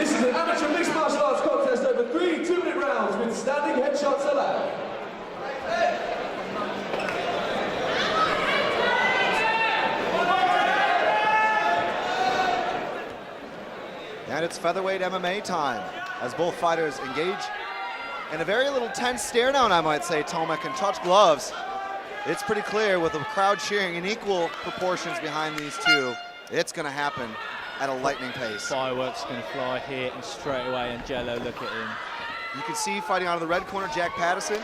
This is an amateur mixed martial arts contest over 3 2-minute rounds with standing headshots allowed. And it's featherweight MMA time as both fighters engage in a very little tense stare down, I might say, Tomek, and touch gloves. It's pretty clear with the crowd cheering in equal proportions behind these two, it's going to happen at a lightning pace. Fireworks going to fly here, and straight away Angelo, look at him. You can see fighting out of the red corner, Jack Paddison,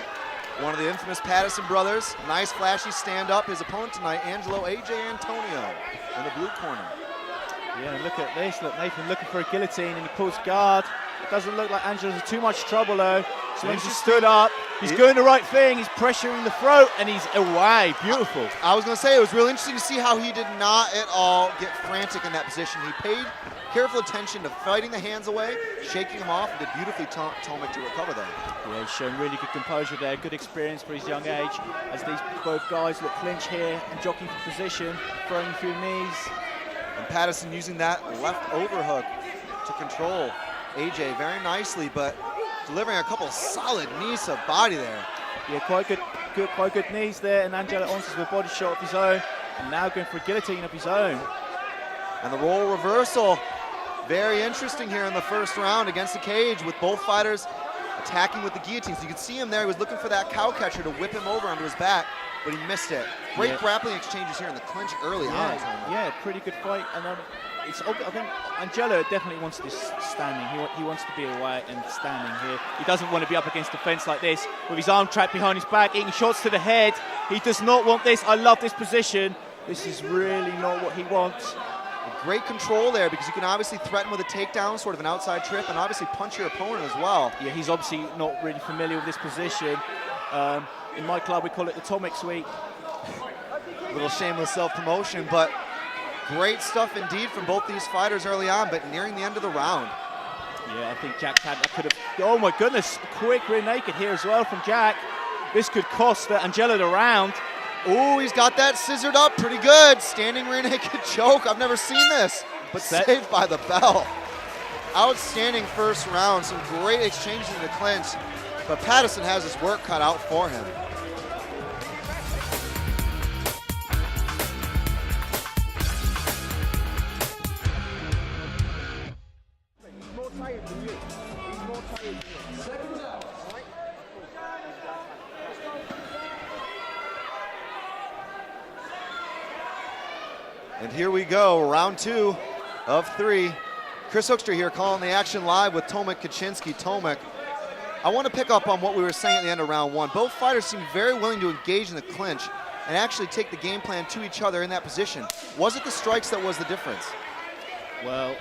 one of the infamous Paddison brothers. Nice flashy stand-up. His opponent tonight, Angelo AJ Antonio, in the blue corner. Yeah, look at this. Look, Nathan looking for a guillotine, and he pulls guard. It doesn't look like Angelo's in too much trouble, though. So long as he stood up, he's doing the right thing. He's pressuring the throat, and he's away. Beautiful. I was going to say, it was really interesting to see how he did not at all get frantic in that position. He paid careful attention to fighting the hands away, shaking them off, and did beautifully Tomek to recover there. Yeah, he's shown really good composure there, good experience for his young age, as these both guys look clinch here and jockeying for position, throwing a few knees. And Paddison using that left overhook to control AJ very nicely, but delivering a couple solid knees to body there. Yeah, quite good knees there, and Angelo answers with a body shot of his own, and now going for a guillotine of his own. And the role reversal, very interesting here in the first round against the cage, with both fighters attacking with the guillotines. You can see him there, he was looking for that cow catcher to whip him over onto his back, but he missed it. Great grappling exchanges here in the clinch early on. Yeah, pretty good fight. And I think Angelo definitely wants this standing. He wants to be away and standing here. He doesn't want to be up against the fence like this with his arm trapped behind his back, eating shots to the head. He does not want this. I love this position. This is really not what he wants. Great control there, because you can obviously threaten with a takedown, sort of an outside trip, and obviously punch your opponent as well. Yeah, he's obviously not really familiar with this position. In my club, we call it the Tomek Suite. A little shameless self-promotion, but great stuff indeed from both these fighters early on, but nearing the end of the round. Yeah, I think Jack could have, oh my goodness, quick rear naked here as well from Jack. This could cost Angelo the round. Oh, he's got that scissored up pretty good. Standing rear naked choke. I've never seen this, but saved by the bell. Outstanding first round. Some great exchanges in the clinch, but Paddison has his work cut out for him. He's more tired than you. He's more tired than you. Seconds out. And here we go, round 2 of 3. Chris Hoekstra here calling the action live with Tomek Kaczynski. Tomek, I want to pick up on what we were saying at the end of round 1. Both fighters seem very willing to engage in the clinch and actually take the game plan to each other in that position. Was it the strikes that was the difference? Well,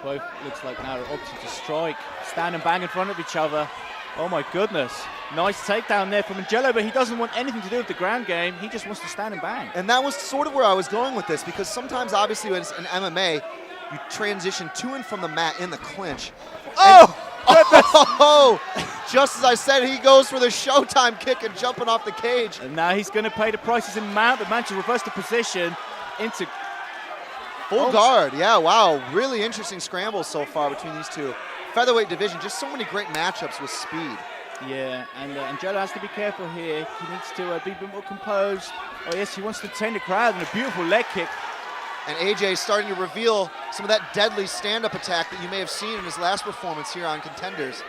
both looks like now are opting to strike, stand and bang in front of each other. Oh my goodness. Nice takedown there from Angelo, but he doesn't want anything to do with the ground game. He just wants to stand and bang. And that was sort of where I was going with this, because sometimes, obviously, when it's in MMA, you transition to and from the mat in the clinch. Oh! Just as I said, he goes for the Showtime kick and jumping off the cage. And now he's going to pay the prices in mount. The man to reverse the position into full guard. Yeah, wow. Really interesting scrambles so far between these two. Featherweight division, just so many great matchups with speed. Yeah, and Angelo has to be careful here. He needs to be a bit more composed. Oh yes, he wants to tend the crowd, and a beautiful leg kick. And AJ is starting to reveal some of that deadly stand-up attack that you may have seen in his last performance here on Contenders.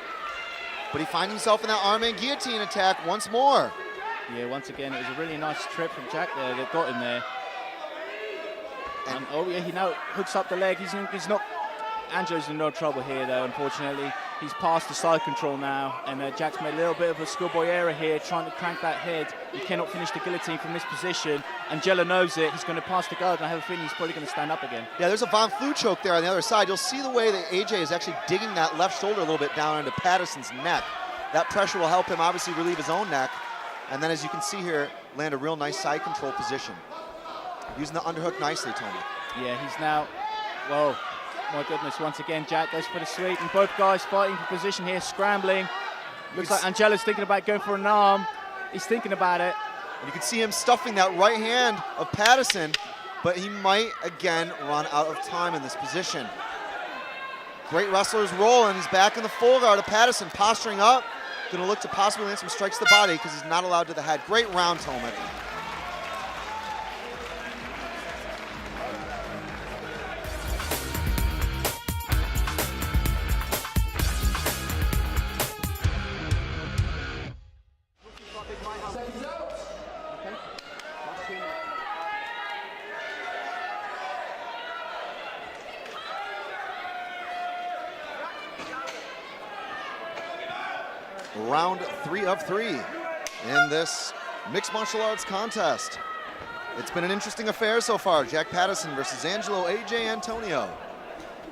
But he finds himself in that arm and guillotine attack once more. Yeah, once again, it was a really nice trip from Jack there that got him there. And oh yeah, he now hooks up the leg. He's not. Angelo's in no trouble here, though, unfortunately. He's past the side control now, and Jack's made a little bit of a schoolboy error here, trying to crank that head. He cannot finish the guillotine from this position. Angelo knows it. He's going to pass the guard, and I have a feeling he's probably going to stand up again. Yeah, there's a Von Flue choke there on the other side. You'll see the way that AJ is actually digging that left shoulder a little bit down into Paddison's neck. That pressure will help him obviously relieve his own neck. And then, as you can see here, land a real nice side control position. Using the underhook nicely, Tony. Yeah, he's now, whoa. My goodness, once again, Jack goes for the sweep, and both guys fighting for position here, scrambling. Looks like Angelo's thinking about going for an arm. He's thinking about it. And you can see him stuffing that right hand of Paddison, but he might, again, run out of time in this position. Great wrestlers rolling. He's back in the full guard of Paddison, posturing up. Going to look to possibly land some strikes to the body because he's not allowed to the head. Great round, Tomek. Seconds out. Round 3 of 3 in this mixed martial arts contest. It's been an interesting affair so far. Jack Paddison versus Angelo AJ Antonio.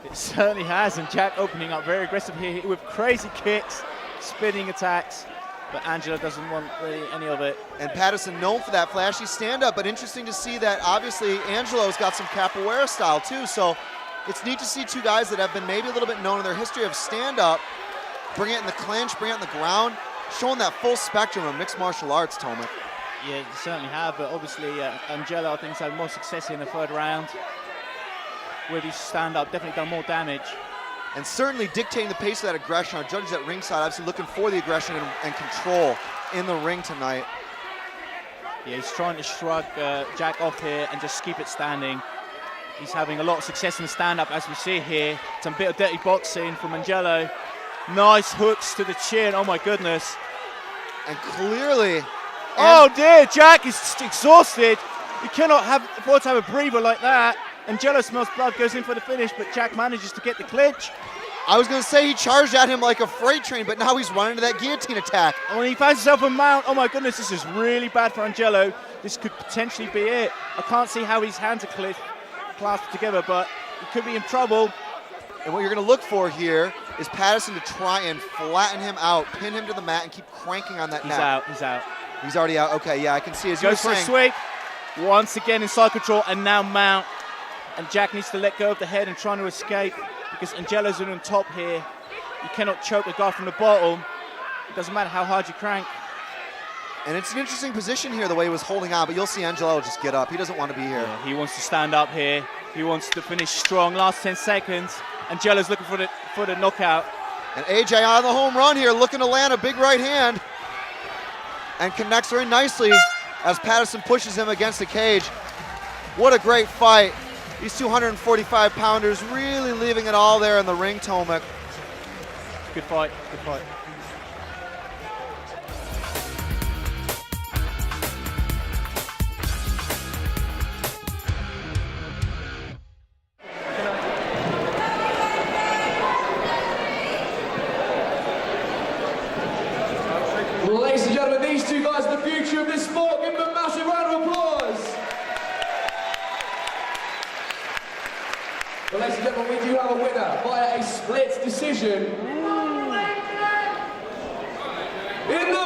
It certainly has, and Jack opening up very aggressive here with crazy kicks, spinning attacks, but Angelo doesn't want really any of it. And Paddison known for that flashy stand-up, but interesting to see that obviously Angelo's got some capoeira style too, so it's neat to see two guys that have been maybe a little bit known in their history of stand-up, bring it in the clinch, bring it in the ground, showing that full spectrum of mixed martial arts, Tomek. Yeah, you certainly have, but obviously Angelo, I think, has had more success in the third round. With his stand-up, definitely done more damage. And certainly dictating the pace of that aggression. Our judges at ringside obviously looking for the aggression and control in the ring tonight. Yeah, he's trying to shrug Jack off here and just keep it standing. He's having a lot of success in the stand-up, as we see here. Some bit of dirty boxing from Angelo. Nice hooks to the chin, oh my goodness. And clearly... Oh dear, Jack is exhausted. You cannot afford to have a breather like that. Angelo smells blood, goes in for the finish, but Jack manages to get the clinch. I was going to say he charged at him like a freight train, but now he's running to that guillotine attack. And when he finds himself a mount, oh my goodness, this is really bad for Angelo. This could potentially be it. I can't see how his hands are clasped together, but he could be in trouble. And what you're going to look for here is Paddison to try and flatten him out, pin him to the mat, and keep cranking on that neck. He's out. He's already out. Okay, yeah, I can see. As Goes for a sweep. Once again in side control, and now mount. And Jack needs to let go of the head and trying to escape because Angelo's on top here. You cannot choke the guy from the bottom. It doesn't matter how hard you crank. And it's an interesting position here, the way he was holding on, but you'll see Angelo just get up. He doesn't want to be here. Yeah, he wants to stand up here. He wants to finish strong. Last 10 seconds. Angelo's looking for the knockout. And AJ on the home run here, looking to land a big right hand. And connects very nicely as Paddison pushes him against the cage. What a great fight. These 245-pounders really leaving it all there in the ring, Tomek. Good fight, good fight. Ladies and gentlemen, these two guys are the future of this sport. Give them a massive round of applause. Well, ladies and gentlemen, we do have a winner via a split decision. In the